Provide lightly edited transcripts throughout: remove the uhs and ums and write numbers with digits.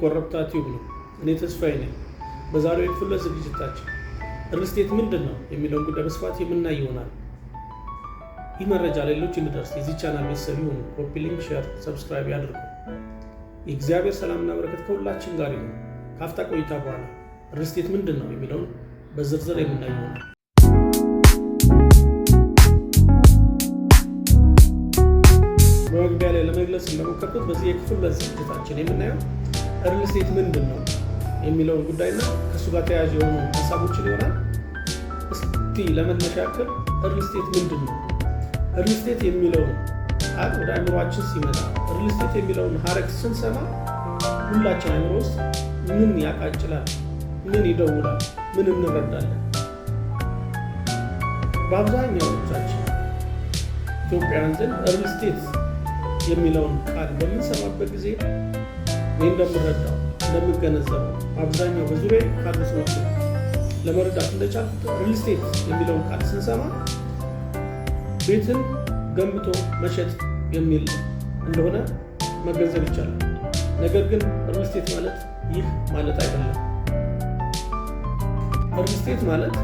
ኮረብታ ቲዩብ ነው። እኔ ተስፋዬ ነኝ። በዛሬው የክፍለ ዝግጅታችን ሪል ስቴት ምንድን ነው የሚለውን ጉዳይ በስፋት የምናይ ይሆናል። ይህ መረጃ ለሌሎች እንዲደርስ የዚህ ቻናል ቤተሰብ ይሁኑ። ኮፒ፣ ሊንክ፣ ሼር፣ ሰብስክራይብ ያድርጉ። የእግዚአብሔር ሰላምና በረከት ከሁላችን ጋር ይሁን። ካፍታ ቆይታ በኋላ ሪል ስቴት ምንድን ነው የሚለውን በዝርዝር የምናይ ይሆናል። በመግቢያ ላይ ለመግለጽ እንደሞከርኩት በዚህ የክፍለ ዝግጅታችን የምናየው ሪል ስቴት ምንድን ነው የሚለውን ጉዳይና ከእሱ ጋር ተያያዥ የሆኑ ሀሳቦችን ይሆናል። እስቲ ለመነሻ ያክል ሪል ስቴት ምንድን ነው? ሪል ስቴት የሚለውን ቃል ወደ አእምሯችን ሲመጣ ሪል ስቴት የሚለውን ሀረግ ስንሰማ ሁላችን አእምሮ ውስጥ ምን ያቃጭላል? ምን ይደውላል? ምን እንረዳለን? በአብዛኛዎቻችን ኢትዮጵያውያን ዘንድ ሪል ስቴት የሚለውን ቃል በምንሰማበት ጊዜ እኔ እንደምረዳው እንደምገነዘበው አብዛኛው በዙሪያ ካሉ ሰዎች ለመረዳት እንደቻልኩት ሪል ስቴት የሚለውን ቃል ስንሰማ ቤትን ገንብቶ መሸጥ የሚል እንደሆነ መገንዘብ ይቻላል። ነገር ግን ሪል ስቴት ማለት ይህ ማለት አይደለም። ሪል ስቴት ማለት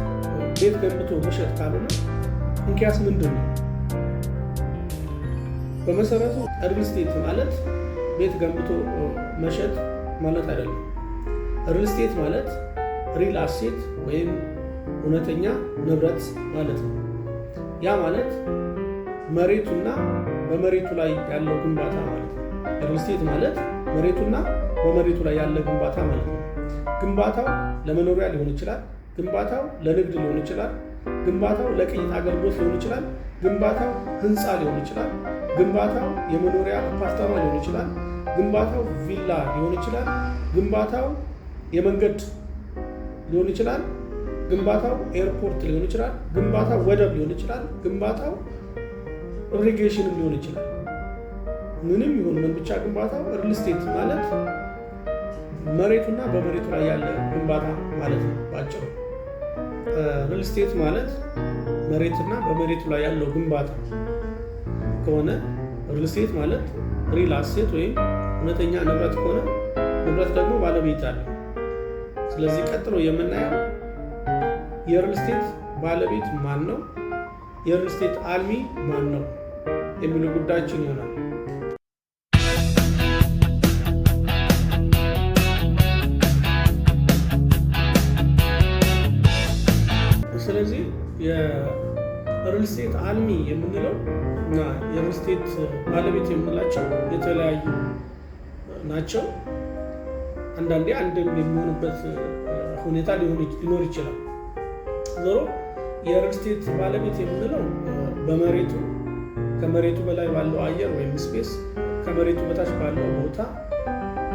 ቤት ገንብቶ መሸጥ ካልሆነ እንኪያስ ምንድን ነው? በመሰረቱ ሪል ስቴት ማለት ቤት ገንብቶ መሸጥ ማለት አይደለም። ሪል ስቴት ማለት ሪል አሴት ወይም እውነተኛ ንብረት ማለት ነው። ያ ማለት መሬቱና በመሬቱ ላይ ያለው ግንባታ ማለት ነው። ሪል ስቴት ማለት መሬቱና በመሬቱ ላይ ያለ ግንባታ ማለት ነው። ግንባታው ለመኖሪያ ሊሆን ይችላል። ግንባታው ለንግድ ሊሆን ይችላል። ግንባታው ለቅኝት አገልግሎት ሊሆን ይችላል። ግንባታው ህንፃ ሊሆን ይችላል። ግንባታው የመኖሪያ አፓርታማ ሊሆን ይችላል። ግንባታው ቪላ ሊሆን ይችላል። ግንባታው የመንገድ ሊሆን ይችላል። ግንባታው ኤርፖርት ሊሆን ይችላል። ግንባታው ወደብ ሊሆን ይችላል። ግንባታው ኢሪጌሽን ሊሆን ይችላል። ምንም ይሁን ምን ብቻ ግንባታው ሪል ስቴት ማለት መሬቱና በመሬቱ ላይ ያለ ግንባታ ማለት ነው። ባጭሩ ሪል ስቴት ማለት መሬትና በመሬቱ ላይ ያለው ግንባታ ከሆነ ሪል ስቴት ማለት ሪል አሴት ወይም እውነተኛ ንብረት ከሆነ ንብረት ደግሞ ባለቤት አለ። ስለዚህ ቀጥሎ የምናየው የሪል ስቴት ባለቤት ማን ነው፣ የሪል ስቴት አልሚ ማን ነው የሚሉ ጉዳዮችን ይሆናል። ስለዚህ የሪል ስቴት አልሚ የምንለው እና የሪል ስቴት ባለቤት የምንላቸው የተለያዩ ናቸው። አንዳንዴ አንድ የሚሆንበት ሁኔታ ሊኖር ይችላል። ዞሮ የሪል ስቴት ባለቤት የምንለው በመሬቱ ከመሬቱ በላይ ባለው አየር ወይም ስፔስ፣ ከመሬቱ በታች ባለው ቦታ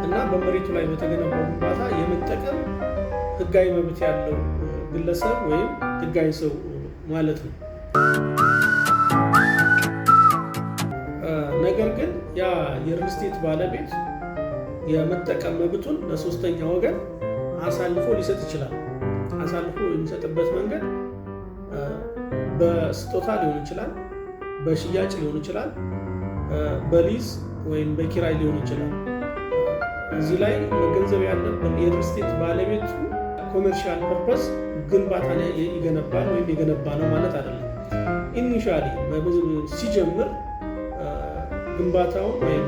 እና በመሬቱ ላይ በተገነባው ግንባታ የመጠቀም ህጋዊ መብት ያለው ግለሰብ ወይም ህጋዊ ሰው ማለት ነው። ነገር ግን ያ የሪል ስቴት ባለቤት የመጠቀም መብቱን ለሶስተኛ ወገን አሳልፎ ሊሰጥ ይችላል። አሳልፎ የሚሰጥበት መንገድ በስጦታ ሊሆን ይችላል፣ በሽያጭ ሊሆን ይችላል፣ በሊዝ ወይም በኪራይ ሊሆን ይችላል። እዚህ ላይ መገንዘብ ያለብን የሪል ስቴት ባለቤቱ ኮሜርሻል ፐርፐስ ግንባታ ይገነባል ወይም የገነባ ነው ማለት አይደለም። ኢኒሻሊ ሲጀምር ግንባታውን ወይም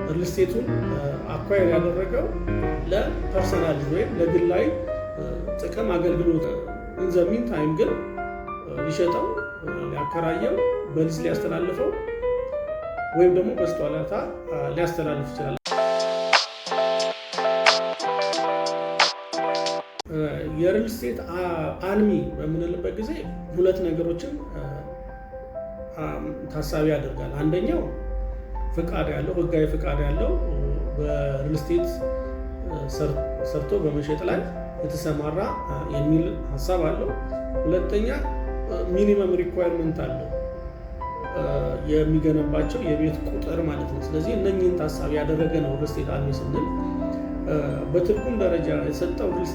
ሪል ስቴቱን አኳየር ያደረገው ለፐርሰናል ወይም ለግላዊ ጥቅም አገልግሎት ኢንዘሚን ታይም ግን ሊሸጠው፣ ሊያከራየው፣ በሊዝ ሊያስተላልፈው ወይም ደግሞ በስጦታ ሊያስተላልፍ ይችላል። የሪል ስቴት አልሚ በምንልበት ጊዜ ሁለት ነገሮችን ታሳቢ ያደርጋል። አንደኛው ፍቃድ ያለው ህጋዊ ፍቃድ ያለው በሪል ስቴት ሰርቶ በመሸጥ ላይ የተሰማራ የሚል ሀሳብ አለው። ሁለተኛ ሚኒመም ሪኳየርመንት አለው የሚገነባቸው የቤት ቁጥር ማለት ነው። ስለዚህ እነኚህን ታሳቢ ያደረገ ነው ሪል ስቴት አልሚ ስንል። በትርጉም ደረጃ የሰጠው ሪል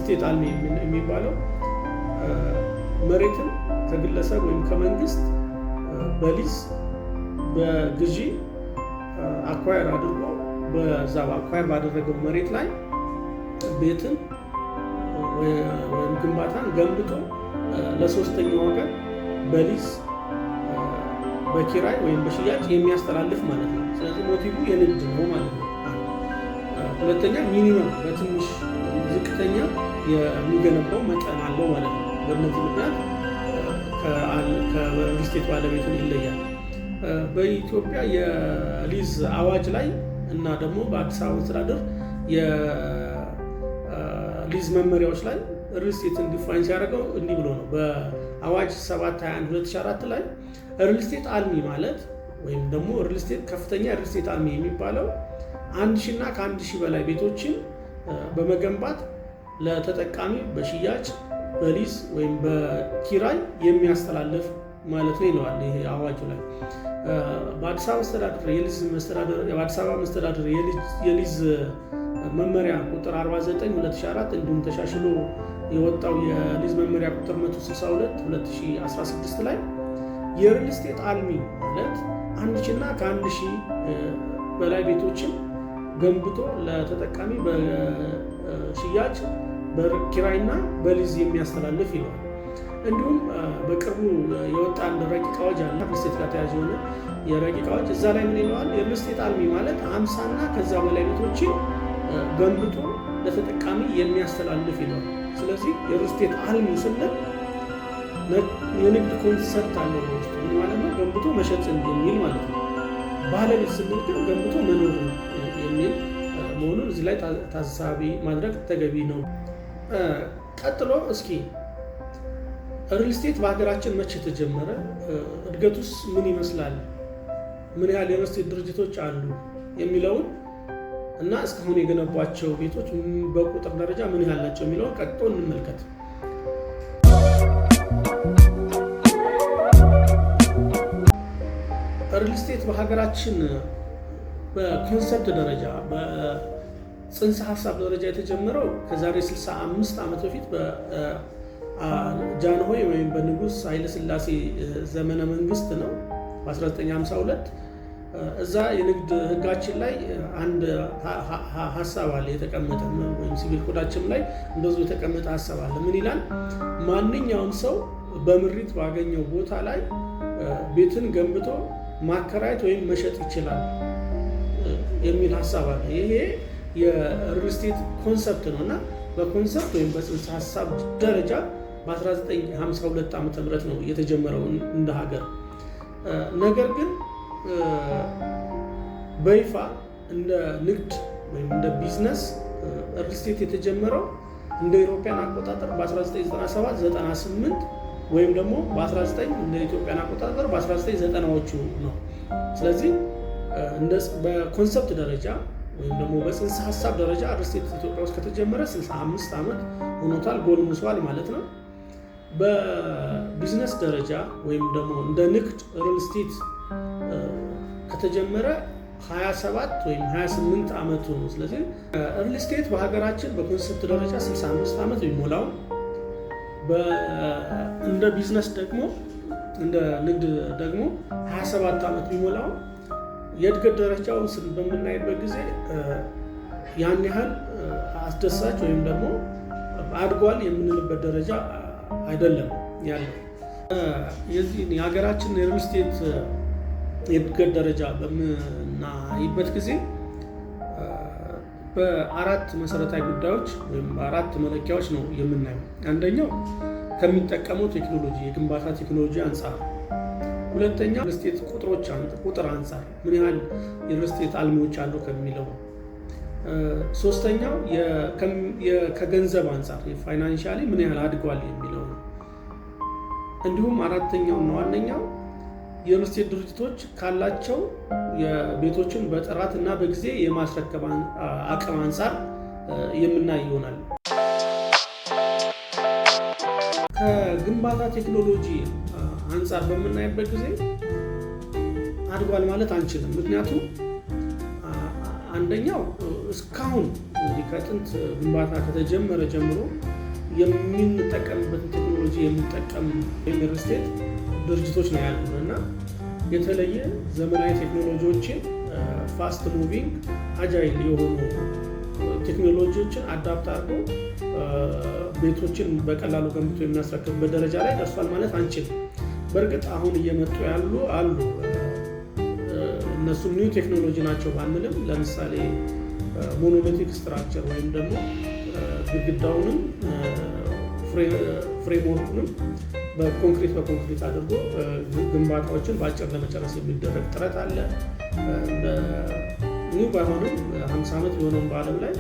ስቴት አልሚ የሚባለው መሬትን ከግለሰብ ወይም ከመንግስት በሊዝ በግዢ አኳየር አድርጎ በዛው አኳር ባደረገው መሬት ላይ ቤትን ወይም ግንባታን ገንብቶ ለሶስተኛ ወገን በሊዝ በኪራይ ወይም በሽያጭ የሚያስተላልፍ ማለት ነው። ስለዚህ ሞቲቭ የንግድ ነው ማለት ነው። ሁለተኛ ሚኒመም በትንሽ ዝቅተኛ የሚገነባው መጠን አለው ማለት ነው። በእነዚህ ምክንያት ከሪል ስቴት ባለቤቱን ይለያል። በኢትዮጵያ የሊዝ አዋጅ ላይ እና ደግሞ በአዲስ አበባ መስተዳድር የሊዝ መመሪያዎች ላይ ሪል ስቴትን ዲፋይን ሲያደርገው እንዲህ ብሎ ነው። በአዋጅ 721/2004 ላይ ሪል ስቴት አልሚ ማለት ወይም ደግሞ ሪል ስቴት ከፍተኛ ሪል ስቴት አልሚ የሚባለው 1000 እና ከ1000 በላይ ቤቶችን በመገንባት ለተጠቃሚ በሽያጭ በሊዝ ወይም በኪራይ የሚያስተላልፍ ማለት ነው ይለዋል ይሄ አዋጁ ላይ። በአዲስ አበባ መስተዳድር የሊዝ መመሪያ ቁጥር 49/2004 እንዲሁም ተሻሽሎ የወጣው የሊዝ መመሪያ ቁጥር 162/2016 ላይ የሪል ስቴት አልሚ ማለት 1000 እና ከ1000 በላይ ቤቶችን ገንብቶ ለተጠቃሚ በሽያጭ በኪራይና በሊዝ የሚያስተላልፍ ይለዋል። እንዲሁም በቅርቡ የወጣ አንድ ረቂቅ አዋጅ አለ ሪል ስቴት ጋር ተያያዥ የሆነ የረቂቅ አዋጅ። እዛ ላይ ምን ይለዋል? የሪል ስቴት አልሚ ማለት 50 እና ከዛ በላይ ቤቶችን ገንብቶ ለተጠቃሚ የሚያስተላልፍ ይለዋል። ስለዚህ የሪል ስቴት አልሚ ስንል የንግድ ኮንሰፕት አለው በውስጡ ማለት ነው። ገንብቶ መሸጥ የሚል ማለት ነው። ባለቤት ስንል ግን ገንብቶ መኖር የሚል መሆኑን እዚህ ላይ ታሳቢ ማድረግ ተገቢ ነው። ቀጥሎ እስኪ ሪል ስቴት በሀገራችን መቼ ተጀመረ? እድገቱስ ምን ይመስላል? ምን ያህል የሪል ስቴት ድርጅቶች አሉ? የሚለውን እና እስካሁን የገነቧቸው ቤቶች በቁጥር ደረጃ ምን ያህል ናቸው የሚለውን ቀጥሎ እንመልከት። ሪል ስቴት በሀገራችን በኮንሰፕት ደረጃ በጽንሰ ሀሳብ ደረጃ የተጀመረው ከዛሬ 65 ዓመት በፊት በጃንሆይ ወይም በንጉሥ ኃይለሥላሴ ዘመነ መንግስት ነው። በ1952 እዛ የንግድ ህጋችን ላይ አንድ ሀሳብ አለ የተቀመጠ፣ ወይም ሲቪል ኮዳችን ላይ እንደዚሁ የተቀመጠ ሀሳብ አለ። ምን ይላል? ማንኛውም ሰው በምሪት ባገኘው ቦታ ላይ ቤትን ገንብቶ ማከራየት ወይም መሸጥ ይችላል የሚል ሀሳብ አለ። ይሄ የሪል ስቴት ኮንሰፕት ነው እና በኮንሰፕት ወይም በጽንሰ ሀሳብ ደረጃ በ1952 ዓ.ም ነው የተጀመረው እንደ ሀገር። ነገር ግን በይፋ እንደ ንግድ ወይም እንደ ቢዝነስ ሪል ስቴት የተጀመረው እንደ ኢትዮጵያን አቆጣጠር በ1997-98 ወይም ደግሞ በ19 እንደ ኢትዮጵያን አቆጣጠር በ1990ዎቹ ነው። ስለዚህ በኮንሰፕት ደረጃ ወይም ደግሞ በጽንሰ ሀሳብ ደረጃ ሪል ስቴት ኢትዮጵያ ውስጥ ከተጀመረ 65 ዓመት ሆኖታል፣ ጎልምሷል ማለት ነው። በቢዝነስ ደረጃ ወይም ደግሞ እንደ ንግድ ሪል ስቴት ከተጀመረ 27 ወይም 28 ዓመቱ ነው። ስለዚህ ሪል ስቴት በሀገራችን በኮንሰፕት ደረጃ 65 ዓመት ቢሞላው እንደ ቢዝነስ ደግሞ እንደ ንግድ ደግሞ 27 ዓመት ቢሞላው የእድገት ደረጃውን በምናይበት ጊዜ ያን ያህል አስደሳች ወይም ደግሞ አድጓል የምንልበት ደረጃ አይደለም ያለው። የዚህ የሀገራችን የሪል ስቴት የእድገት ደረጃ በምናይበት ጊዜ በአራት መሰረታዊ ጉዳዮች ወይም በአራት መለኪያዎች ነው የምናየው። አንደኛው ከሚጠቀመው ቴክኖሎጂ የግንባታ ቴክኖሎጂ አንጻር፣ ሁለተኛ ሪል ስቴት ቁጥር አንጻር ምን ያህል የሪል ስቴት አልሚዎች አሉ ከሚለው፣ ሶስተኛው ከገንዘብ አንጻር ፋይናንሻሊ ምን ያህል አድጓል የሚለው ነው። እንዲሁም አራተኛው እና ዋነኛው የሪል ስቴት ድርጅቶች ካላቸው የቤቶችን በጥራት እና በጊዜ የማስረከብ አቅም አንጻር የምናይ ይሆናል። ከግንባታ ቴክኖሎጂ አንጻር በምናይበት ጊዜ አድጓል ማለት አንችልም። ምክንያቱም አንደኛው እስካሁን ከጥንት ግንባታ ከተጀመረ ጀምሮ የምንጠቀምበትን ቴክኖሎጂ የሚጠቀም ሪል ስቴት ድርጅቶች ነው ያሉን እና የተለየ ዘመናዊ ቴክኖሎጂዎችን ፋስት ሙቪንግ አጃይል የሆኑ ቴክኖሎጂዎችን አዳፕት አድርጎ ቤቶችን በቀላሉ ገንብቶ የሚያስረክብበት ደረጃ ላይ ደርሷል ማለት አንችልም። በእርግጥ አሁን እየመጡ ያሉ አሉ። እነሱ ኒው ቴክኖሎጂ ናቸው ባንልም ለምሳሌ ሞኖሊቲክ ስትራክቸር ወይም ደግሞ ግድግዳውንም ፍሬምወርኩንም በኮንክሪት አድርጎ ግንባታዎችን በአጭር ለመጨረስ የሚደረግ ጥረት አለ። ኒው ባይሆንም 50 ዓመት የሆነውን በዓለም ላይ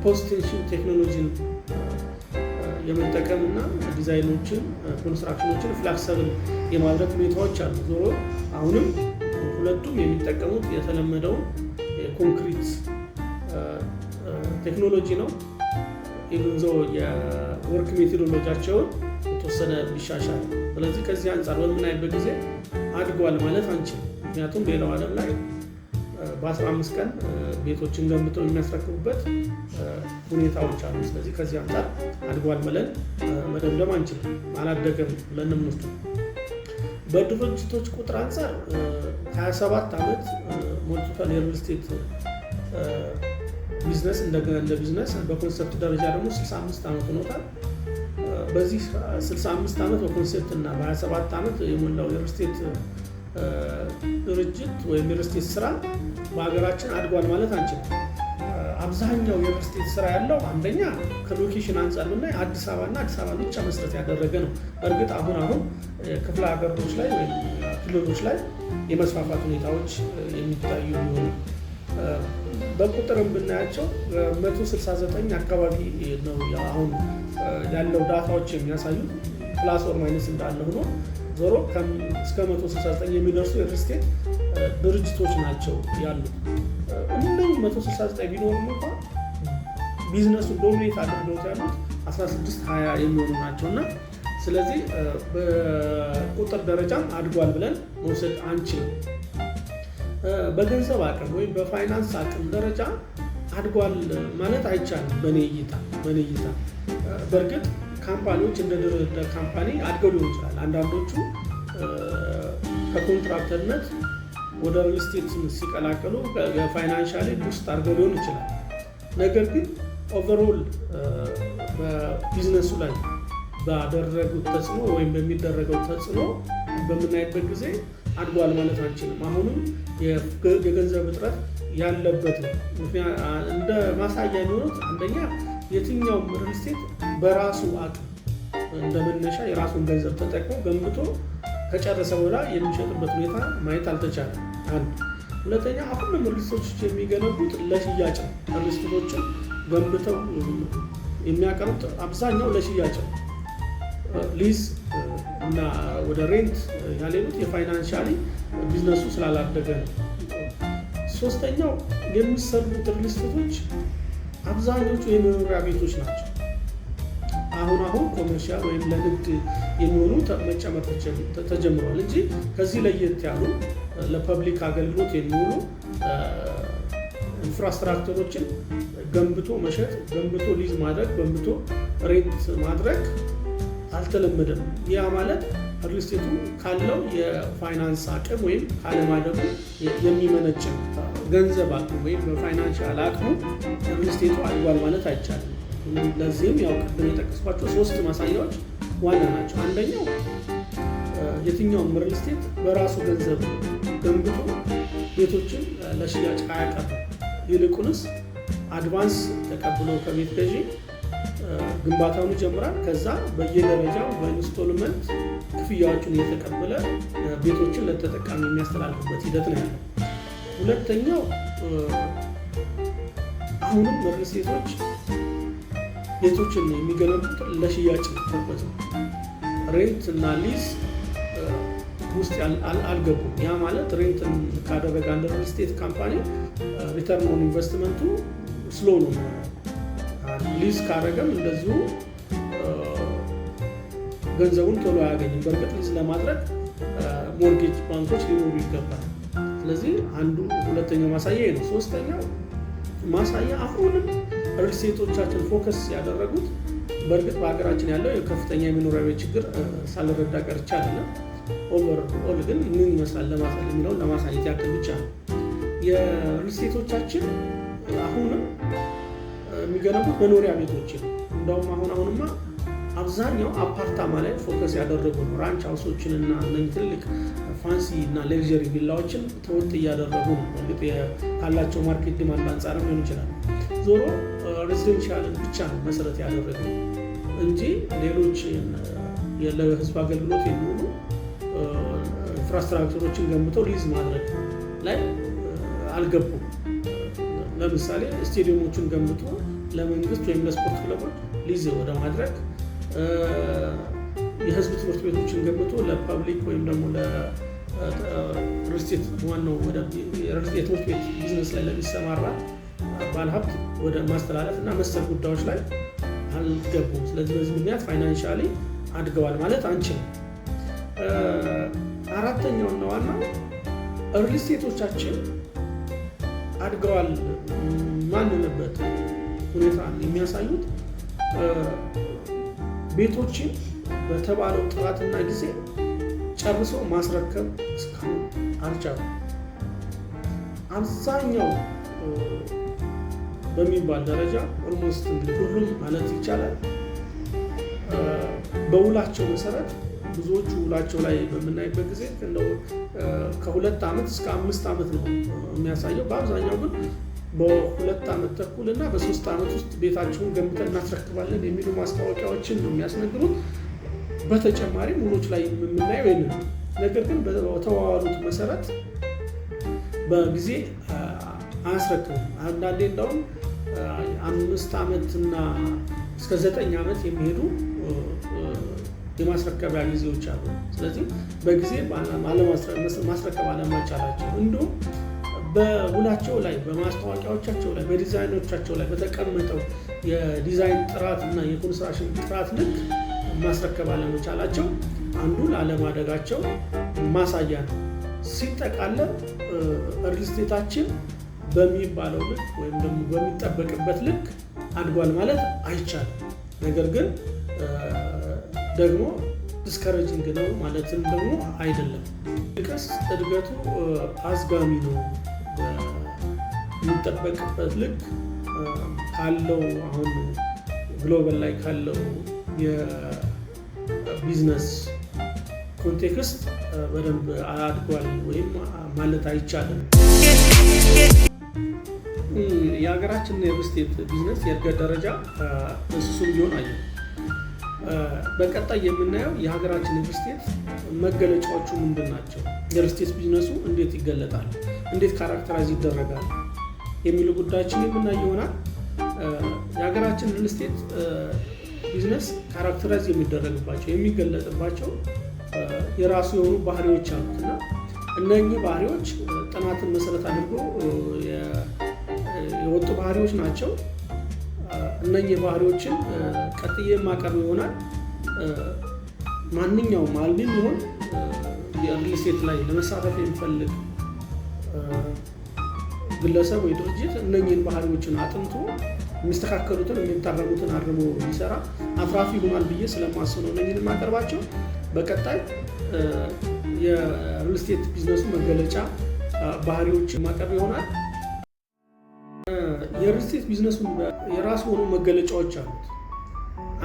ፖስት ቴንሽን ቴክኖሎጂን የመጠቀምና ዲዛይኖችን ኮንስትራክሽኖችን ፍላክሰብል የማድረግ ሁኔታዎች አሉ። ዞሮ አሁንም ሁለቱም የሚጠቀሙት የተለመደውን የኮንክሪት ቴክኖሎጂ ነው። ኢቭን ዞ የወርክ ሜቶዶሎጂያቸውን የተወሰነ ቢሻሻል፣ ስለዚህ ከዚህ አንጻር በምናይበት ጊዜ አድጓል ማለት አንችልም። ምክንያቱም ሌላው ዓለም ላይ በ15 ቀን ቤቶችን ገንብተው የሚያስረክቡበት ሁኔታዎች አሉ። ስለዚህ ከዚህ አንጻር አድጓል ብለን መደምደም አንችልም። አላደገም ብለን እንወስድ። በድርጅቶች ቁጥር አንጻር 27 ዓመት ሞልቶታል የሪል ስቴት ቢዝነስ እንደ ቢዝነስ። በኮንሰፕት ደረጃ ደግሞ 65 ዓመት ሆኖታል። በዚህ 65 ዓመት በኮንሰፕት እና በ27 ዓመት የሞላው የሪል ስቴት ድርጅት ወይም የሪል ስቴት ስራ በሀገራችን አድጓል ማለት አንችልም። አብዛኛው የሪል ስቴት ስራ ያለው አንደኛ ከሎኬሽን አንጻር ብናይ አዲስ አበባና አዲስ አበባ ብቻ መስረት ያደረገ ነው። እርግጥ አሁን ክፍለ ሀገሮች ላይ ወይም ክልሎች ላይ የመስፋፋት ሁኔታዎች የሚታዩ ቢሆኑ በቁጥርም ብናያቸው 169 አካባቢ ነው አሁን ያለው ዳታዎች የሚያሳዩት። ፕላስ ኦር ማይነስ እንዳለ ሆኖ ዞሮ እስከ 169 የሚደርሱ የሪል ስቴት ድርጅቶች ናቸው ያሉት። እነዚህ 169 ቢኖሩም እንኳን ቢዝነሱን ዶሚኔት አድርገውት ያሉት 16-20 የሚሆኑ ናቸው እና ስለዚህ በቁጥር ደረጃም አድጓል ብለን መውሰድ አንችልም። በገንዘብ አቅም ወይም በፋይናንስ አቅም ደረጃ አድጓል ማለት አይቻልም። በኔ እይታ በእርግጥ ካምፓኒዎች እንደ ድርጅት ካምፓኒ አድገው ሊሆን ይችላል። አንዳንዶቹ ከኮንትራክተርነት ወደ ሪል ስቴት ሲቀላቀሉ የፋይናንሻሊ ቡስት አድርገው ሊሆን ይችላል። ነገር ግን ኦቨርኦል በቢዝነሱ ላይ ባደረጉት ተጽዕኖ ወይም በሚደረገው ተጽዕኖ በምናይበት ጊዜ አድጓል ማለት አንችልም። አሁንም የገንዘብ እጥረት ያለበት ነው። እንደ ማሳያ የሚሆኑት አንደኛ የትኛውም ሪል ስቴት በራሱ አቅም እንደ መነሻ የራሱን ገንዘብ ተጠቅሞ ገንብቶ ከጨረሰ በኋላ የሚሸጥበት ሁኔታ ማየት አልተቻለም። አንድ ሁለተኛ አሁንም ሪል ስቴቶች የሚገነቡት ለሽያጭ ነው። ሪል ስቴቶችን ገንብተው የሚያቀርቡት አብዛኛው ለሽያጭ ነው። ሊዝ እና ወደ ሬንት ያሌሉት የፋይናንሻሊ ቢዝነሱ ስላላደገ ነው። ሶስተኛው የሚሰሩት ሪል ስቴቶች አብዛኞቹ የመኖሪያ ቤቶች ናቸው። አሁን ኮመርሻል ወይም ለንግድ የሚሆኑ መጨመር ተጀምረዋል እንጂ ከዚህ ለየት ያሉ ለፐብሊክ አገልግሎት የሚውሉ ኢንፍራስትራክቸሮችን ገንብቶ መሸጥ፣ ገንብቶ ሊዝ ማድረግ፣ ገንብቶ ሬንት ማድረግ አልተለመደም። ያ ማለት ሪል ስቴቱ ካለው የፋይናንስ አቅም ወይም ካለማደጉ የሚመነጭ ገንዘብ አቅም ወይም በፋይናንሻል አቅሙ ሪል ስቴቱ አድጓል ማለት አይቻልም። ለዚህም ያው ቅድም የጠቀስኳቸው 3 ማሳያዎች ዋና ናቸው። አንደኛው የትኛውም ሪል ስቴት በራሱ ገንዘብ ገንብቶ ቤቶችን ለሽያጭ አያቀርብም። ይልቁንስ አድቫንስ ተቀብሎ ከቤት ገዢ ግንባታውን ይጀምራል። ከዛ በየደረጃው በኢንስቶልመንት ክፍያዎችን እየተቀበለ ቤቶችን ለተጠቃሚ የሚያስተላልፍበት ሂደት ነው ያለው። ሁለተኛው አሁንም ሪል ስቴቶች ቤቶችን የሚገነቡት ለሽያጭ ፐርፐዝ ነው። ሬንት እና ሊዝ ውስጥ አልገቡም። ያ ማለት ሬንትን ካደረገ አንድ ሪል ስቴት ካምፓኒ ሪተርን ኦን ኢንቨስትመንቱ ስሎ ነው የሚሆነው። ሊዝ ካደረገም እንደዚሁ ገንዘቡን ቶሎ አያገኝም። በእርግጥ ሊዝ ለማድረግ ሞርጌጅ ባንኮች ሊኖሩ ይገባል። ስለዚህ አንዱ ሁለተኛው ማሳያ ነው። ሶስተኛው ማሳያ አሁንም ሪል ስቴቶቻችን ፎከስ ያደረጉት በእርግጥ በሀገራችን ያለው የከፍተኛ የመኖሪያ ቤት ችግር ሳልረዳ ቀርቻ አይደለም። ኦቨርኦል ግን ምን ይመስላል የሚለውን ለማሳየት ያክል ብቻ ነው። የሪልስቴቶቻችን አሁንም የሚገነቡት መኖሪያ ቤቶችን እንደውም አሁንማ አብዛኛው አፓርታማ ላይ ፎከስ ያደረጉ ነው። ራንች ሃውሶችን እና እነዚህ ትልቅ ፋንሲ እና ሌክዠሪ ቪላዎችን ተወጥ እያደረጉ ነው። እንግዲህ ካላቸው ማርኬት ዲማንድ አንጻር ሊሆን ይችላል። ዞሮ ሬዚደንሻልን ብቻ ነው መሰረት ያደረገው እንጂ ሌሎች ለህዝብ አገልግሎት የሚውሉ ኢንፍራስትራክቸሮችን ገንብተው ሊዝ ማድረግ ላይ አልገቡም። ለምሳሌ ስቴዲየሞችን ገንብቶ ለመንግስት ወይም ለስፖርት ክለቦች ሊዝ ወደ ማድረግ፣ የህዝብ ትምህርት ቤቶችን ገንብቶ ለፐብሊክ ወይም ደግሞ ለሪልስቴት ዋናው ወደ የትምህርት ቤት ቢዝነስ ላይ ለሚሰማራ ባለሀብት ወደ ማስተላለፍ እና መሰል ጉዳዮች ላይ አልገቡም። ስለዚህ በዚህ ምክንያት ፋይናንሻሊ አድገዋል ማለት አንችልም። አራተኛውና ዋናው ሪልስቴቶቻችን አድገዋል ማንንበት ሁኔታ የሚያሳዩት ቤቶችን በተባለው ጥራትና ጊዜ ጨርሶ ማስረከብ እስካሁን አልቻሉም። አብዛኛው በሚባል ደረጃ ኦልሞስት እንግዲህ ሁሉም ማለት ይቻላል በውላቸው መሰረት ብዙዎቹ ውላቸው ላይ በምናይበት ጊዜ ከ2 ዓመት እስከ 5 ዓመት ነው የሚያሳየው። በአብዛኛው ግን በ2 ዓመት ተኩል እና በ3 ዓመት ውስጥ ቤታቸውን ገንብተን እናስረክባለን የሚሉ ማስታወቂያዎችን ነው የሚያስነግሩት። በተጨማሪም ውሎች ላይ የምናየው ይህን ነው። ነገር ግን በተዋዋሉት መሰረት በጊዜ አያስረክቡም። አንዳንዴ እንደውም 5 ዓመትና እስከ 9 ዓመት የሚሄዱ የማስረከቢያ ጊዜዎች አሉ። ስለዚህ በጊዜ ማስረከብ አለመቻላቸው እንዲሁም በውላቸው ላይ በማስታወቂያዎቻቸው ላይ በዲዛይኖቻቸው ላይ በተቀመጠው የዲዛይን ጥራት እና የኮንስትራክሽን ጥራት ልክ ማስረከብ አለመቻላቸው አንዱ ላለማደጋቸው ማሳያ ነው። ሲጠቃለል ሪልስቴታችን በሚባለው ልክ ወይም ደግሞ በሚጠበቅበት ልክ አድጓል ማለት አይቻልም። ነገር ግን ደግሞ ዲስከሬጂንግ ነው ማለትም ደግሞ አይደለም። ልቀስ እድገቱ አዝጋሚ ነው። የሚጠበቅበት ልክ ካለው አሁን ግሎባል ላይ ካለው የቢዝነስ ኮንቴክስት በደንብ አድጓል ወይም ማለት አይቻልም። የሀገራችን የሪልስቴት ቢዝነስ የእድገት ደረጃ እሱም ቢሆን አየ። በቀጣይ የምናየው የሀገራችን የሪልስቴት መገለጫዎቹ ምንድን ናቸው፣ የሪልስቴት ቢዝነሱ እንዴት ይገለጣል፣ እንዴት ካራክተራይዝ ይደረጋል የሚሉ ጉዳዮችን የምናይ ይሆናል። የሀገራችን ሪልስቴት ቢዝነስ ካራክተራይዝ የሚደረግባቸው የሚገለጥባቸው የራሱ የሆኑ ባህሪዎች አሉትና እነኚህ ባህሪዎች ጥናትን መሰረት አድርጎ የወጡ ባህሪዎች ናቸው። እነኚህ ባህሪዎችን ቀጥዬ የማቀርብ ይሆናል። ማንኛውም አልሚም ይሁን የሪልስቴት ላይ ለመሳተፍ የሚፈልግ ግለሰብ ወይ ድርጅት እነኚህን ባህሪዎችን አጥንቶ የሚስተካከሉትን የሚታረሙትን አርሞ ሊሰራ አትራፊ ይሆናል ብዬ ስለማስብ ነው እነኚህን የማቀርባቸው። በቀጣይ የሪልስቴት ቢዝነሱ መገለጫ ባህሪዎችን ማቀርብ ይሆናል። የሪልስቴት ቢዝነሱ የራሱ ሆኑ መገለጫዎች አሉት።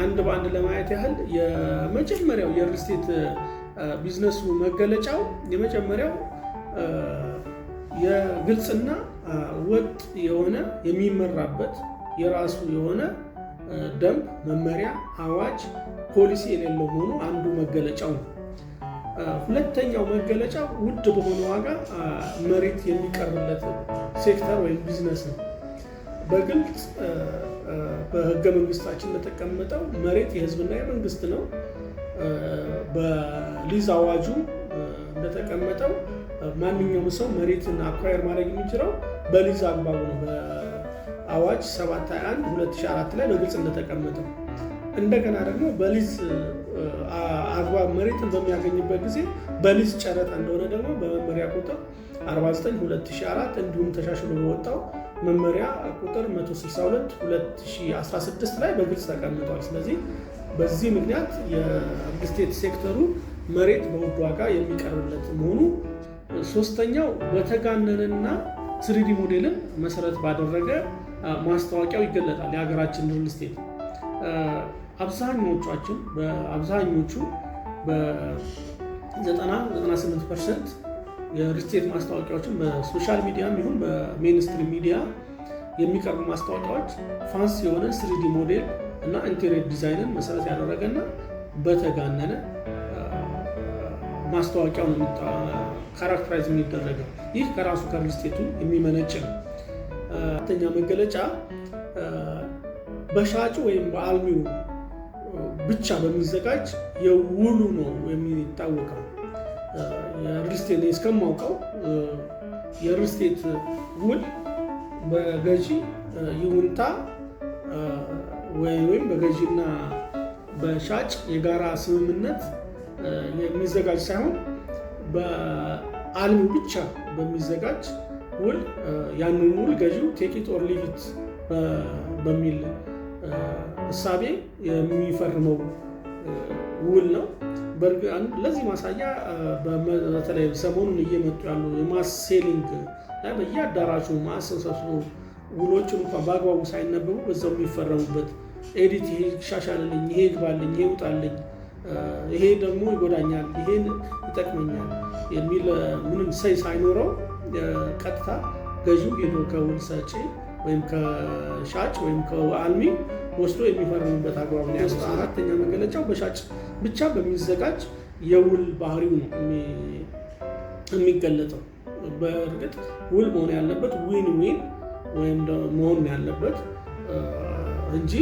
አንድ በአንድ ለማየት ያህል የመጀመሪያው የሪልስቴት ቢዝነሱ መገለጫው የመጀመሪያው የግልጽና ወጥ የሆነ የሚመራበት የራሱ የሆነ ደንብ፣ መመሪያ፣ አዋጅ፣ ፖሊሲ የሌለው መሆኑ አንዱ መገለጫው ነው። ሁለተኛው መገለጫ ውድ በሆነ ዋጋ መሬት የሚቀርብለት ሴክተር ወይም ቢዝነስ ነው። በግልጽ በህገ መንግስታችን እንደተቀመጠው መሬት የህዝብና የመንግስት ነው። በሊዝ አዋጁ እንደተቀመጠው ማንኛውም ሰው መሬትን አኳየር ማድረግ የሚችለው በሊዝ አግባቡ ነው። በአዋጅ 721/2004 ላይ በግልጽ እንደተቀመጠው እንደገና ደግሞ በሊዝ አግባብ መሬትን በሚያገኝበት ጊዜ በሊዝ ጨረታ እንደሆነ ደግሞ በመመሪያ ቁጥር 49/2004 እንዲሁም ተሻሽሎ በወጣው መመሪያ ቁጥር 162/2016 ላይ በግልጽ ተቀምጧል። ስለዚህ በዚህ ምክንያት የሪልስቴት ሴክተሩ መሬት በውድ ዋጋ የሚቀርብለት መሆኑ። ሶስተኛው በተጋነነና 3D ሞዴልን መሰረት ባደረገ ማስታወቂያው ይገለጣል። የሀገራችን ሪል ስቴት አብዛኞቹ በ98% የሪል ስቴት ማስታወቂያዎችን በሶሻል ሚዲያም ይሁን በሜንስትሪም ሚዲያ የሚቀርቡ ማስታወቂያዎች ፋንሲ የሆነ 3D ሞዴል እና ኢንቴሪየር ዲዛይንን መሰረት ያደረገና በተጋነነ ማስታወቂያውን ካራክተራይዝ የሚደረገው ይህ ከራሱ ከሪል ስቴቱ የሚመነጭ ነው። አራተኛ መገለጫ በሻጩ ወይም በአልሚው ብቻ በሚዘጋጅ የውሉ ነው የሚታወቀው። የሪል ስቴት እስከማውቀው የሪል ስቴት ውል በገዢ ይሁንታ ወይም በገዢና በሻጭ የጋራ ስምምነት የሚዘጋጅ ሳይሆን በአልሚው ብቻ በሚዘጋጅ ውል ያንን ውል ገዢው ቴክ ኢት ኦር ሊቭ ኢት በሚል እሳቤ የሚፈርመው ውል ነው። ለዚህ ማሳያ በተለይ ሰሞኑን እየመጡ ያሉ የማስ ሴሊንግ ላይ በየአዳራሹ ማሰሰሱ ውሎችን እንኳን በአግባቡ ሳይነበቡ በዛው የሚፈረሙበት ኤዲት ይሄ ይሻሻልልኝ፣ ይሄ ይግባልኝ፣ ይሄ ይውጣልኝ፣ ይሄ ደግሞ ይጎዳኛል፣ ይሄን ይጠቅመኛል የሚል ምንም ሰይ ሳይኖረው ቀጥታ ገዢው ሄዶ ከውል ሰጪ ወይም ከሻጭ ወይም ከአልሚ ወስዶ የሚፈርምበት አግባብ ነው ያለው። አራተኛ መገለጫው በሻጭ ብቻ በሚዘጋጅ የውል ባህሪው ነው የሚገለጠው። በእርግጥ ውል መሆን ያለበት ዊን ዊን ወይም መሆን ያለበት እንጂ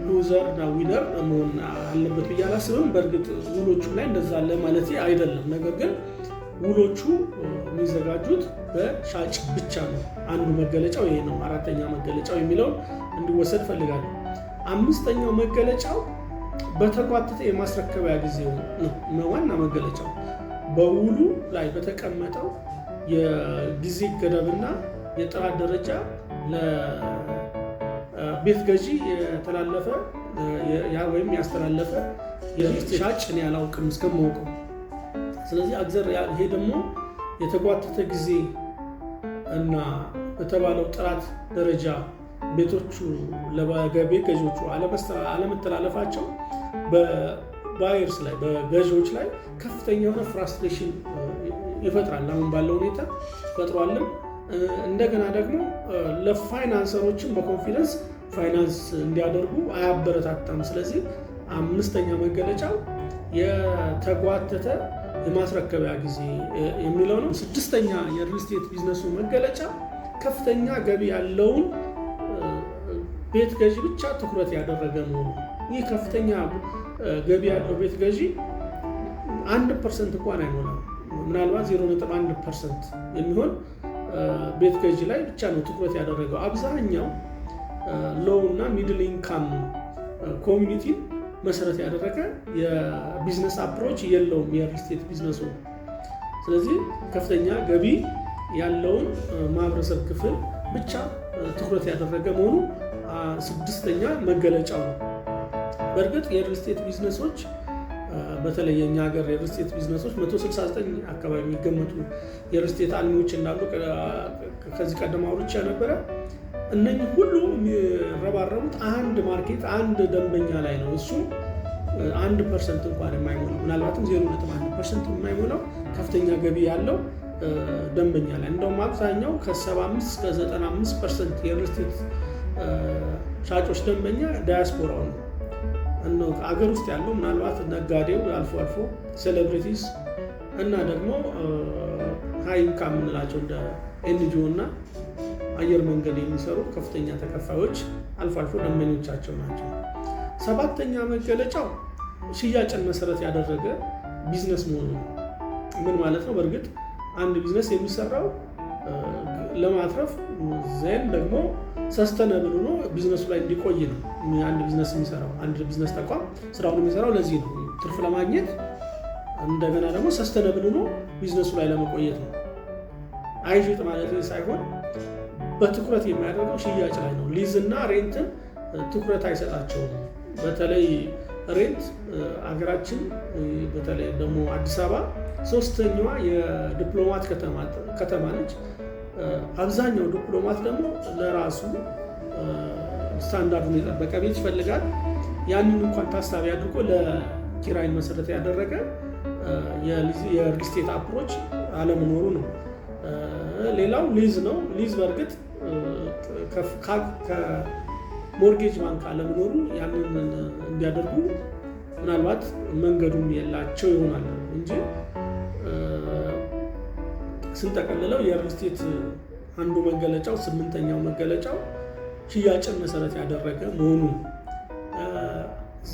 ሉዘር እና ዊነር መሆን አለበት ብዬ አላስብም። በእርግጥ ውሎቹ ላይ እንደዛ አለ ማለት አይደለም። ነገር ግን ውሎቹ የሚዘጋጁት በሻጭ ብቻ ነው። አንዱ መገለጫው ይሄ ነው። አራተኛ መገለጫው የሚለውን እንዲወሰድ ፈልጋለሁ። አምስተኛው መገለጫው በተጓተተ የማስረከቢያ ጊዜ ነው። ዋና መገለጫው በውሉ ላይ በተቀመጠው የጊዜ ገደብና የጥራት ደረጃ ለቤት ገዢ የተላለፈ ወይም ያስተላለፈ ሻጭ እኔ አላውቅም እስከማውቀው። ስለዚህ ይሄ ደግሞ የተጓተተ ጊዜ እና በተባለው ጥራት ደረጃ ቤቶቹ ለቤት ገዢዎቹ አለመተላለፋቸው በባየርስ ላይ በገዢዎች ላይ ከፍተኛ የሆነ ፍራስትሬሽን ይፈጥራል። አሁን ባለው ሁኔታ ፈጥሯልም። እንደገና ደግሞ ለፋይናንሰሮችም በኮንፊደንስ ፋይናንስ እንዲያደርጉ አያበረታታም። ስለዚህ አምስተኛ መገለጫው የተጓተተ የማስረከቢያ ጊዜ የሚለው ነው። ስድስተኛ የሪል ስቴት ቢዝነሱ መገለጫ ከፍተኛ ገቢ ያለውን ቤት ገዢ ብቻ ትኩረት ያደረገ መሆኑ። ይህ ከፍተኛ ገቢ ያለው ቤት ገዢ 1% እንኳን አይሞላም። ምናልባት 0.1% የሚሆን ቤት ገዢ ላይ ብቻ ነው ትኩረት ያደረገው። አብዛኛው ሎው እና ሚድል ኢንካም ኮሚኒቲ መሰረት ያደረገ የቢዝነስ አፕሮች የለውም የሪል ስቴት ቢዝነሱ። ስለዚህ ከፍተኛ ገቢ ያለውን ማህበረሰብ ክፍል ብቻ ትኩረት ያደረገ መሆኑ ስድስተኛ መገለጫው ነው። በእርግጥ የሪል ስቴት ቢዝነሶች በተለይ የኛ ሀገር የሪል ስቴት ቢዝነሶች 169 አካባቢ የሚገመቱ የሪል ስቴት አልሚዎች እንዳሉ ከዚህ ቀደም አውርቼ ነበረ። እነኚህ ሁሉ የሚረባረቡት አንድ ማርኬት አንድ ደንበኛ ላይ ነው። እሱ 1% እንኳን የማይሞላው ምናልባትም 0.1% የማይሞላው ከፍተኛ ገቢ ያለው ደንበኛ ላይ እንደውም አብዛኛው ከ75 እስከ 95% የሪል ስቴት ሻጮች ደንበኛ ዳያስፖራው ነው። አገር ውስጥ ያለው ምናልባት ነጋዴው አልፎ አልፎ ሴሌብሪቲስ እና ደግሞ ሃይ ኢንካም የምንላቸው እንደ ኤንጂኦ እና አየር መንገድ የሚሰሩ ከፍተኛ ተከፋዮች አልፎ አልፎ ደንበኞቻቸው ናቸው። ሰባተኛ መገለጫው ሽያጭን መሰረት ያደረገ ቢዝነስ መሆኑ ነው። ምን ማለት ነው? በእርግጥ አንድ ቢዝነስ የሚሰራው ለማትረፍ ዘን ደግሞ ሰስተነብል ሆኖ ቢዝነሱ ላይ እንዲቆይ ነው። አንድ ቢዝነስ የሚሰራው አንድ ቢዝነስ ተቋም ስራውን የሚሰራው ለዚህ ነው፣ ትርፍ ለማግኘት እንደገና ደግሞ ሰስተነብል ሆኖ ቢዝነሱ ላይ ለመቆየት ነው። አይሽጥ ማለት ሳይሆን በትኩረት የሚያደርገው ሽያጭ ላይ ነው። ሊዝ እና ሬንትን ትኩረት አይሰጣቸውም። በተለይ ሬንት አገራችን በተለይ ደግሞ አዲስ አበባ ሶስተኛዋ የዲፕሎማት ከተማ ነች። አብዛኛው ዲፕሎማት ደግሞ ለራሱ ስታንዳርዱን የጠበቀ ቤት ይፈልጋል። ያንን እንኳን ታሳቢ አድርጎ ለኪራይን መሰረት ያደረገ የሪል ስቴት አፕሮች አለመኖሩ ነው። ሌላው ሊዝ ነው። ሊዝ በእርግጥ ከሞርጌጅ ባንክ አለመኖሩ ያንን እንዲያደርጉ ምናልባት መንገዱም የላቸው ይሆናል እንጂ ስንጠቀልለው የሪል ስቴት አንዱ መገለጫው 8ኛው መገለጫው ሽያጭን መሰረት ያደረገ መሆኑ፣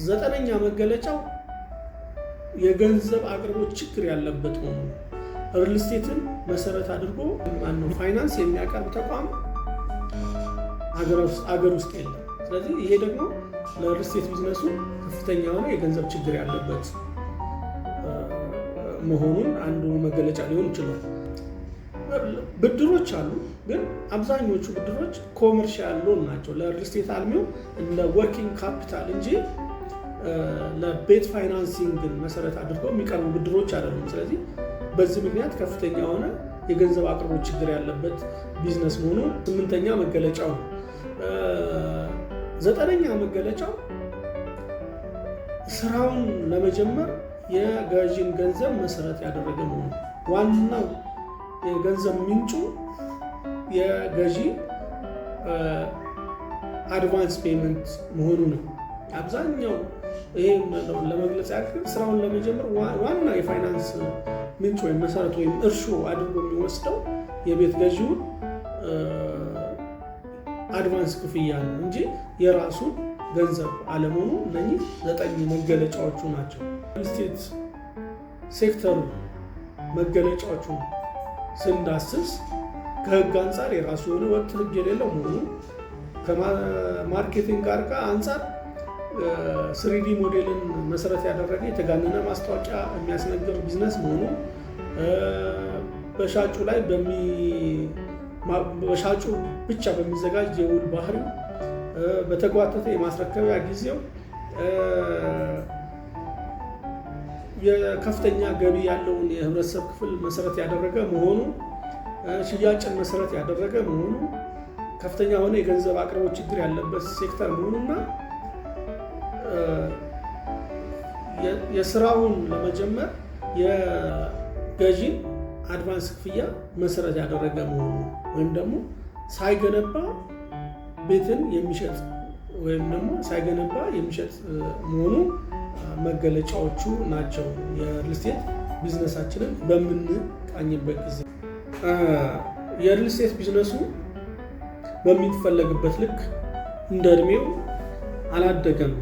9ኛ መገለጫው የገንዘብ አቅርቦት ችግር ያለበት መሆኑ። ሪል ስቴትን መሰረት አድርጎ ፋይናንስ የሚያቀርብ ተቋም አገር ውስጥ የለም። ስለዚህ ይሄ ደግሞ ለሪል ስቴት ቢዝነሱ ከፍተኛ የሆነ የገንዘብ ችግር ያለበት መሆኑን አንዱ መገለጫ ሊሆን ይችላል። ብድሮች አሉ፣ ግን አብዛኞቹ ብድሮች ኮመርሻል ሎን ናቸው። ለሪል ስቴት አልሚው እንደ ወርኪንግ ካፒታል እንጂ ለቤት ፋይናንሲንግን መሰረት አድርገው የሚቀርቡ ብድሮች አይደሉም። ስለዚህ በዚህ ምክንያት ከፍተኛ የሆነ የገንዘብ አቅርቦት ችግር ያለበት ቢዝነስ መሆኑ 8ኛ መገለጫው ነው። 9ኛ መገለጫው ስራውን ለመጀመር የገዢን ገንዘብ መሰረት ያደረገ መሆኑ። ዋናው የገንዘብ ምንጩ የገዢ አድቫንስ ፔመንት መሆኑ ነው። አብዛኛው ይሄ ለመግለጽ ያክል ስራውን ለመጀመር ዋና የፋይናንስ ምንጭ ወይም መሰረት ወይም እርሾ አድርጎ የሚወስደው የቤት ገዢውን አድቫንስ ክፍያ ነው እንጂ የራሱ ገንዘብ አለመሆኑ እነኚህ 9 መገለጫዎቹ ናቸው። ሪል ስቴት ሴክተሩ መገለጫዎቹ ስንዳስስ ከህግ አንጻር የራሱ የሆነ ወጥ ህግ የሌለው መሆኑ፣ ከማርኬቲንግ ጋር አንጻር 3D ሞዴልን መሰረት ያደረገ የተጋነነ ማስታወቂያ የሚያስነግር ቢዝነስ መሆኑ፣ በሻጩ ላይ በሻጩ ብቻ በሚዘጋጅ የውል ባህሪው፣ በተጓተተ የማስረከቢያ ጊዜው፣ የከፍተኛ ገቢ ያለውን የህብረተሰብ ክፍል መሰረት ያደረገ መሆኑ፣ ሽያጭን መሰረት ያደረገ መሆኑ፣ ከፍተኛ የሆነ የገንዘብ አቅርቦት ችግር ያለበት ሴክተር መሆኑና የስራውን ለመጀመር የገዢን አድቫንስ ክፍያ መሰረት ያደረገ መሆኑ ወይም ደግሞ ሳይገነባ ቤትን የሚሸጥ ወይም ደግሞ ሳይገነባ የሚሸጥ መሆኑ መገለጫዎቹ ናቸው። የሪል ስቴት ቢዝነሳችንን በምንቃኝበት ጊዜ የሪል ስቴት ቢዝነሱ በሚፈለግበት ልክ እንደ እድሜው አላደገም፣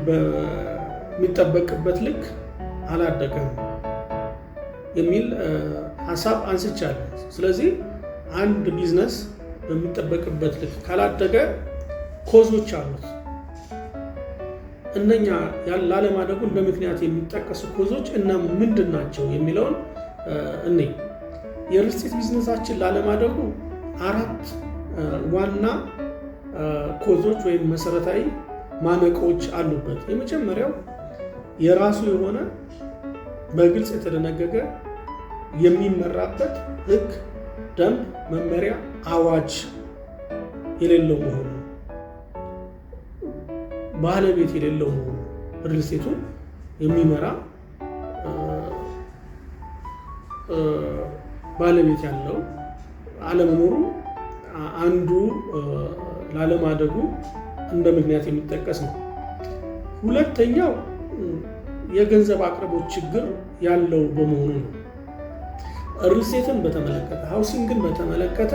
በሚጠበቅበት ልክ አላደገም የሚል ሀሳብ አንስቻለሁ። ስለዚህ አንድ ቢዝነስ በሚጠበቅበት ልክ ካላደገ ኮዞች አሉት። እነኛ ላለማደጉ እንደ ምክንያት የሚጠቀሱ ኮዞች እና ምንድን ናቸው የሚለውን እኔ የሪል ስቴት ቢዝነሳችን ላለማደጉ 4 ዋና ኮዞች ወይም መሰረታዊ ማነቆች አሉበት። የመጀመሪያው የራሱ የሆነ በግልጽ የተደነገገ የሚመራበት ህግ፣ ደንብ፣ መመሪያ፣ አዋጅ የሌለው መሆኑ፣ ባለቤት የሌለው መሆኑ፣ ሪል ስቴቱን የሚመራ ባለቤት ያለው አለመኖሩ አንዱ ላለማደጉ እንደ ምክንያት የሚጠቀስ ነው። ሁለተኛው የገንዘብ አቅርቦት ችግር ያለው በመሆኑ ነው። ሪል ስቴትን በተመለከተ ሃውሲንግን በተመለከተ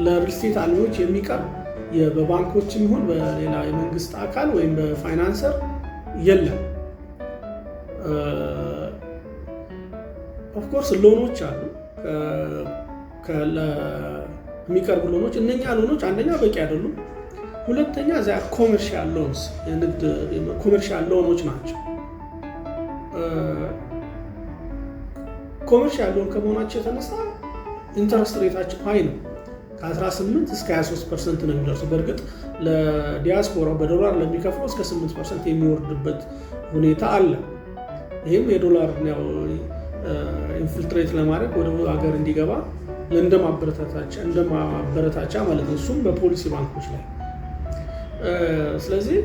ለሪል ስቴት አልሚዎች የሚቀርብ በባንኮችም ይሁን በሌላ የመንግስት አካል ወይም በፋይናንሰር የለም። ኦፍኮርስ ሎኖች አሉ፣ የሚቀርቡ ሎኖች። እነኛ ሎኖች አንደኛ በቂ አይደሉም፣ ሁለተኛ እዚያ ኮመርሻል ሎንስ የንግድ ኮመርሻል ሎኖች ናቸው። ኮመርሻል ሎን ከመሆናቸው የተነሳ ኢንተረስት ሬታቸው ሀይ ነው። ከ18 እስከ 23% ነው የሚደርሰው። በእርግጥ ለዲያስፖራው በዶላር ለሚከፍለው እስከ 8% የሚወርድበት ሁኔታ አለ። ይህም የዶላር ያው ኢንፊልትሬት ለማድረግ ወደ ሀገር እንዲገባ እንደማበረታቻ ማለት ነው። እሱም በፖሊሲ ባንኮች ላይ። ስለዚህ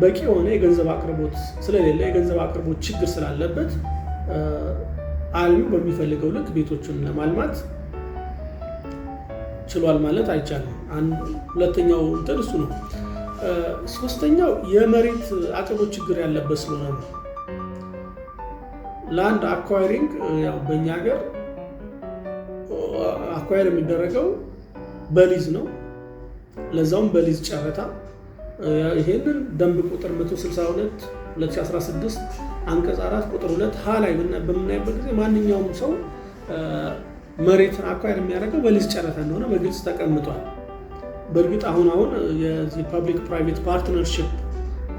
በቂ የሆነ የገንዘብ አቅርቦት ስለሌለ የገንዘብ አቅርቦት ችግር ስላለበት አልሚው በሚፈልገው ልክ ቤቶችን ለማልማት ችሏል ማለት አይቻልም። ሁለተኛው እንትን እሱ ነው። ሶስተኛው የመሬት አቅርቦት ችግር ያለበት ስለሆነ ነው። ላንድ አኳይሪንግ ያው በእኛ ሀገር አኳይር የሚደረገው በሊዝ ነው። ለዛውም በሊዝ ጨረታ። ይሄንን ደንብ ቁጥር 162 2016 አንቀጽ 4 ቁጥር 2 ሀ ላይ በምናይበት ጊዜ ማንኛውም ሰው መሬትን አኳይር የሚያደርገው በሊዝ ጨረታ እንደሆነ በግልጽ ተቀምጧል። በእርግጥ አሁን የዚህ ፐብሊክ ፕራይቬት ፓርትነርሺፕ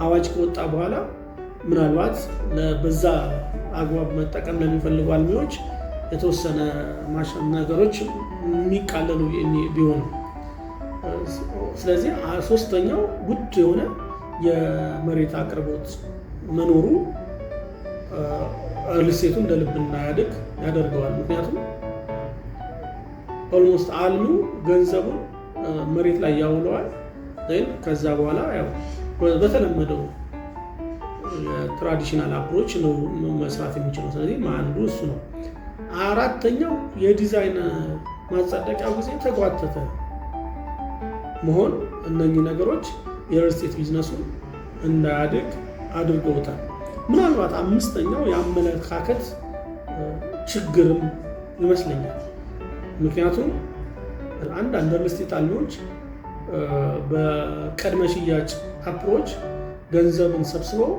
አዋጅ ከወጣ በኋላ ምናልባት በዛ አግባብ መጠቀም ለሚፈልጉ አልሚዎች የተወሰነ ነገሮች የሚቃለሉ ቢሆኑ፣ ስለዚህ ሶስተኛው ውድ የሆነ የመሬት አቅርቦት መኖሩ ሪል ስቴቱን እንደ ልብ እንዳያድግ ያደርገዋል። ምክንያቱም ኦልሞስት አልሚው ገንዘቡን መሬት ላይ ያውለዋል። ከዛ በኋላ ያው በተለመደው ትራዲሽናል አፕሮች ነው መስራት የሚችለው። ስለዚህ አንዱ እሱ ነው። አራተኛው የዲዛይን ማጸደቂያው ጊዜ ተጓተተ መሆን። እነኚህ ነገሮች የሪል ስቴት ቢዝነሱን እንዳያድግ አድርገውታል። ምናልባት አምስተኛው የአመለካከት ችግርም ይመስለኛል። ምክንያቱም አንዳንድ ሪል ስቴት አልሚዎች በቅድመ ሽያጭ አፕሮች ገንዘብን ሰብስበው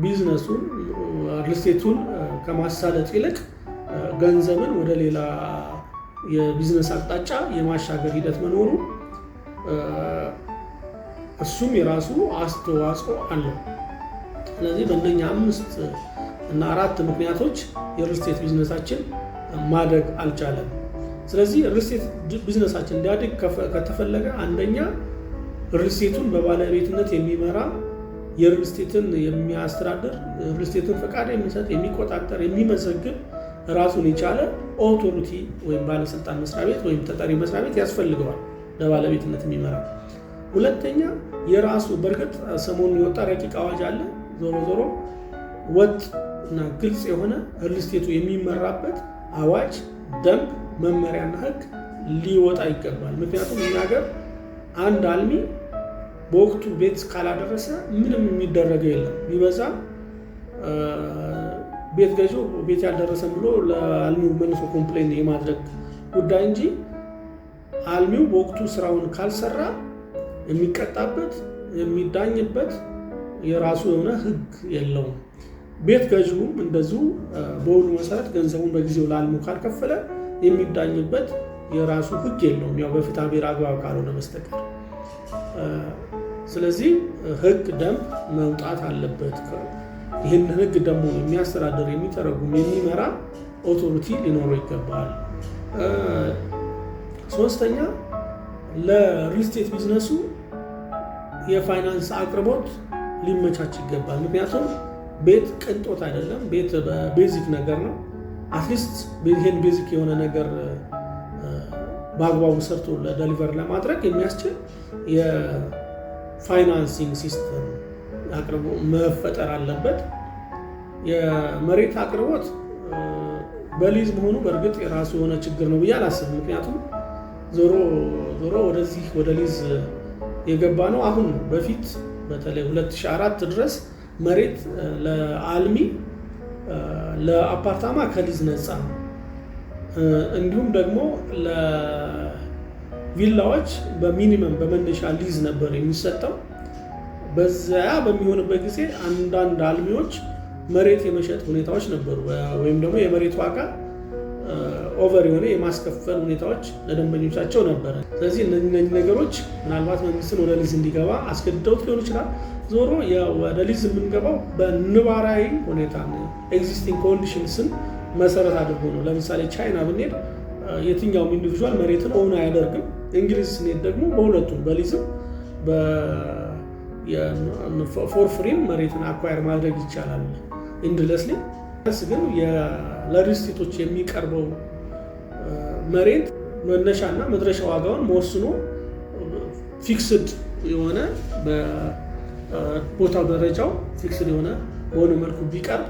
ቢዝነሱን ሪል ስቴቱን ከማሳለጥ ይልቅ ገንዘብን ወደ ሌላ የቢዝነስ አቅጣጫ የማሻገር ሂደት መኖሩ እሱም የራሱ አስተዋጽኦ አለው። ስለዚህ በእነኛ 5 እና 4 ምክንያቶች የሪል ስቴት ቢዝነሳችን ማደግ አልቻለም። ስለዚህ ሪል ስቴት ቢዝነሳችን እንዲያድግ ከተፈለገ አንደኛ ሪል ስቴቱን በባለቤትነት የሚመራ የሪል ስቴትን የሚያስተዳድር ሪል ስቴትን ፈቃድ የሚሰጥ የሚቆጣጠር የሚመዘግብ ራሱን የቻለ ኦቶሪቲ ወይም ባለስልጣን መስሪያ ቤት ወይም ተጠሪ መስሪያ ቤት ያስፈልገዋል ለባለቤትነት የሚመራ። ሁለተኛ የራሱ በእርግጥ ሰሞኑን የወጣ ረቂቅ አዋጅ አለ። ዞሮ ዞሮ ወጥ እና ግልጽ የሆነ ሪል ስቴቱ የሚመራበት አዋጅ፣ ደንብ፣ መመሪያና ሕግ ሊወጣ ይገባል። ምክንያቱም እኛ ሀገር አንድ አልሚ በወቅቱ ቤት ካላደረሰ ምንም የሚደረገው የለም። ቢበዛ ቤት ገዢው ቤት ያልደረሰም ብሎ ለአልሚው መልሶ ኮምፕሌን የማድረግ ጉዳይ እንጂ አልሚው በወቅቱ ስራውን ካልሰራ የሚቀጣበት የሚዳኝበት የራሱ የሆነ ሕግ የለውም። ቤት ገዢውም እንደዚሁ በውሉ መሰረት ገንዘቡን በጊዜው ለአልሚው ካልከፈለ የሚዳኝበት የራሱ ሕግ የለውም፣ ያው በፍትሐ ብሔር አግባብ ካልሆነ በስተቀር። ስለዚህ ሕግ ደንብ መውጣት አለበት። ይህን ሕግ ደግሞ የሚያስተዳድር የሚተረጉም የሚመራ ኦቶሪቲ ሊኖረው ይገባል። ሶስተኛ ለሪል ስቴት ቢዝነሱ የፋይናንስ አቅርቦት ሊመቻች ይገባል። ምክንያቱም ቤት ቅንጦት አይደለም፣ ቤት ቤዚክ ነገር ነው። አትሊስት ይህን ቤዚክ የሆነ ነገር በአግባቡ ሰርቶ ለደሊቨር ለማድረግ የሚያስችል የፋይናንሲንግ ሲስተም አቅርቦት መፈጠር አለበት። የመሬት አቅርቦት በሊዝ መሆኑ በእርግጥ የራሱ የሆነ ችግር ነው ብዬ አላስብም። ምክንያቱም ዞሮ ወደዚህ ወደ ሊዝ የገባ ነው አሁን ነው። በፊት በተለይ 2004 ድረስ መሬት ለአልሚ ለአፓርታማ ከሊዝ ነፃ፣ እንዲሁም ደግሞ ለቪላዎች በሚኒመም በመነሻ ሊዝ ነበር የሚሰጠው። በዚያ በሚሆንበት ጊዜ አንዳንድ አልሚዎች መሬት የመሸጥ ሁኔታዎች ነበሩ፣ ወይም ደግሞ የመሬት ዋጋ ኦቨር የሆነ የማስከፈል ሁኔታዎች ለደንበኞቻቸው ነበረ። ስለዚህ እነዚህ ነገሮች ምናልባት መንግስትን ወደ ሊዝ እንዲገባ አስገድደውት ሊሆን ይችላል። ዞሮ ወደ ሊዝ የምንገባው በንባራዊ ሁኔታ ኤግዚስቲንግ ኮንዲሽንስን መሰረት አድርጎ ነው። ለምሳሌ ቻይና ብንሄድ የትኛውም ኢንዲቪዥዋል መሬትን ኦውን አያደርግም። እንግሊዝ ስንሄድ ደግሞ በሁለቱም በሊዝም ፎር ፍሪም መሬትን አኳየር ማድረግ ይቻላል ኢንድለስሊ። ግን ለሪል ስቴቶች የሚቀርበው መሬት መነሻና መድረሻ ዋጋውን መወስኖ ፊክስድ የሆነ በቦታው ደረጃው ፊክስድ የሆነ በሆነ መልኩ ቢቀርብ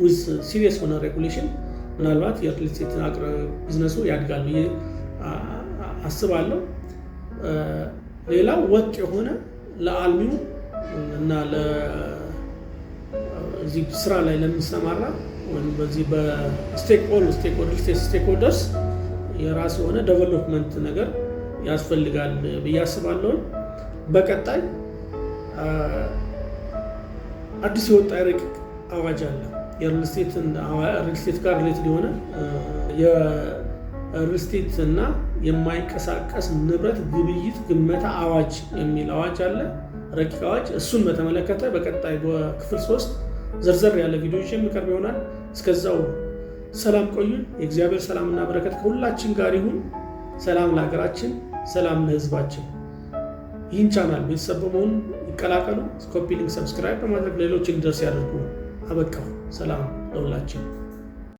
ዊዝ ሲሪየስ ሆነ ሬጉሌሽን ምናልባት የሪል ስቴት ቢዝነሱ ያድጋል ብዬ አስባለሁ። ሌላው ወጥ የሆነ ለአልሚው እና ለዚህ ስራ ላይ ለሚሰማራ ወይም በዚህ በስቴክሆልደርስ የራሱ የሆነ ዴቨሎፕመንት ነገር ያስፈልጋል ብዬ አስባለሁ። በቀጣይ አዲስ የወጣ ረቂቅ አዋጅ አለ የሪል ስቴት ጋር ሪሌትድ የሆነ የሪል ስቴት እና የማይንቀሳቀስ ንብረት ግብይት ግመታ አዋጅ የሚል አዋጅ አለ፣ ረቂቅ አዋጅ። እሱን በተመለከተ በቀጣይ በክፍል 3 ዘርዘር ያለ ቪዲዮ የሚቀርብ ይሆናል። እስከዛው ሰላም ቆዩን። የእግዚአብሔር ሰላምና በረከት ከሁላችን ጋር ይሁን። ሰላም ለሀገራችን፣ ሰላም ለሕዝባችን። ይህን ቻናል ቤተሰብ በመሆን ይቀላቀሉ። ኮፒ ሊንክ፣ ሰብስክራይብ በማድረግ ሌሎችን እንዲደርስ ያደርጉ። አበቃው። ሰላም ለሁላችን።